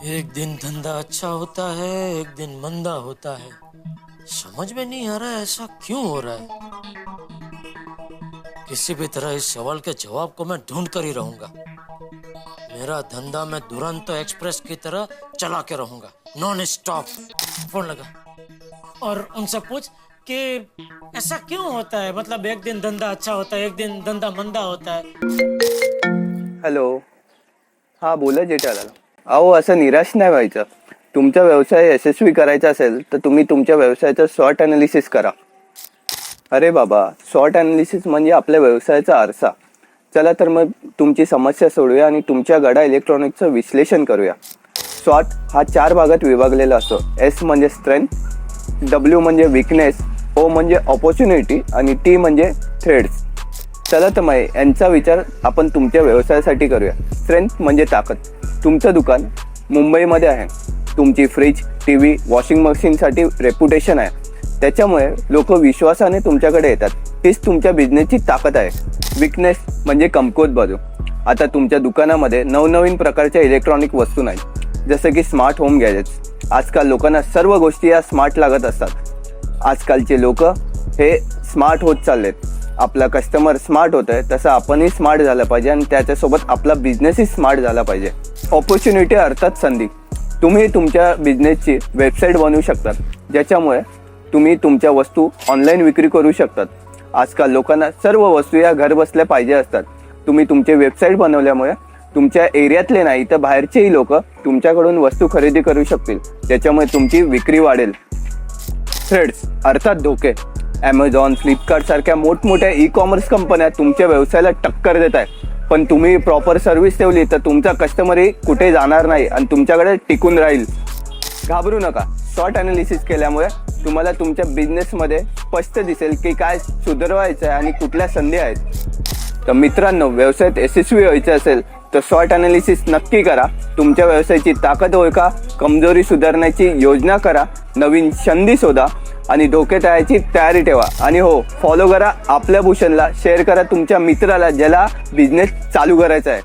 एक दिन धंधा अच्छा होता है, एक दिन मंदा होता है। समझ में नहीं आ रहा है ऐसा क्यों हो रहा है। किसी भी तरह इस सवाल के जवाब को मैं ढूंढ कर ही रहूंगा। मेरा धंधा मैं दुरंतो एक्सप्रेस की तरह चला के रहूंगा, नॉन स्टॉप। फोन लगा और उनसे पूछ कि ऐसा क्यों होता है, मतलब एक दिन धंधा अच्छा होता है, एक दिन धंधा मंदा होता है। हॅलो, हां बोला जेठालाल. अहो असं निराश नाही व्हायचं. तुमचा व्यवसाय यशस्वी करायचा असेल तर तुम्ही तुमच्या व्यवसायाचं शॉर्ट ॲनालिसिस करा. अरे बाबा, शॉर्ट ॲनालिसिस म्हणजे आपल्या व्यवसायाचा आरसा. चला तर मग तुमची समस्या सोडूया आणि तुमच्या गडा इलेक्ट्रॉनिक्सचं विश्लेषण करूया. शॉर्ट हा 4 भागात विभागलेला असतो. एस म्हणजे स्ट्रेंथ, डब्ल्यू म्हणजे विकनेस, ओ म्हणजे ऑपॉर्च्युनिटी आणि टी म्हणजे थ्रेड्स. चला तर मग यांचा विचार आपण तुमच्या व्यवसायासाठी करूया. स्ट्रेंथ म्हणजे ताकद. तुमचं दुकान मुंबईमध्ये आहे. तुमची फ्रीज, टी व्ही, वॉशिंग मशीनसाठी रेप्युटेशन आहे. त्याच्यामुळे लोक विश्वासाने तुमच्याकडे येतात. तीच तुमच्या बिझनेसची ताकद आहे. विकनेस म्हणजे कमकुवत बाजू. आता तुमच्या दुकानामध्ये नवनवीन प्रकारच्या इलेक्ट्रॉनिक वस्तू नाहीत, जसं की स्मार्ट होम गॅजेट्स. आजकाल लोकांना सर्व गोष्टी या स्मार्ट लागत असतात. आजकालचे लोक हे स्मार्ट होत चाललेत. आपला कस्टमर स्मार्ट होत आहे, तसं आपणही स्मार्ट झालं पाहिजे आणि त्याच्यासोबत आपला बिझनेसही स्मार्ट झाला पाहिजे. ऑपॉर्च्युनिटी अर्थात संधी. तुम्ही तुमच्या बिझनेसची वेबसाईट बनवू शकतात, ज्याच्यामुळे तुम्ही तुमच्या वस्तू ऑनलाईन विक्री करू शकतात. आजकाल लोकांना सर्व वस्तू या घर बसल्या पाहिजे असतात. तुम्ही तुमची वेबसाईट बनवल्यामुळे तुमच्या एरियातले नाही तर बाहेरचेही लोक तुमच्याकडून वस्तू खरेदी करू शकतील, त्याच्यामुळे तुमची विक्री वाढेल. थ्रेड्स अर्थात धोके. ॲमेझॉन, फ्लिपकार्ट सारख्या मोठमोठ्या ई-कॉमर्स कंपन्या तुमच्या व्यवसायाला टक्कर देत आहेत. पण तुम्ही प्रॉपर सर्व्हिस ठेवली तर तुमचा कस्टमरही कुठे जाणार नाही आणि तुमच्याकडे टिकून राहील. घाबरू नका. शॉर्ट ॲनालिसिस केल्यामुळे तुम्हाला तुमच्या बिझनेसमध्ये स्पष्ट दिसेल की काय सुधारवायचं आहे आणि कुठल्या संधी आहेत. तर मित्रांनो, व्यवसायात यशस्वी व्हायचं असेल तर शॉर्ट ॲनालिसिस नक्की करा. तुमच्या व्यवसायाची ताकद ओळखा, कमजोरी सुधारण्याची योजना करा, नवीन संधी शोधा आणि धोके टाळायची तयारी ठेवा. आणि हो, फॉलो करा आपल्या भूषणला, शेअर करा तुमच्या मित्राला ज्याला बिझनेस चालू करायचा आहे.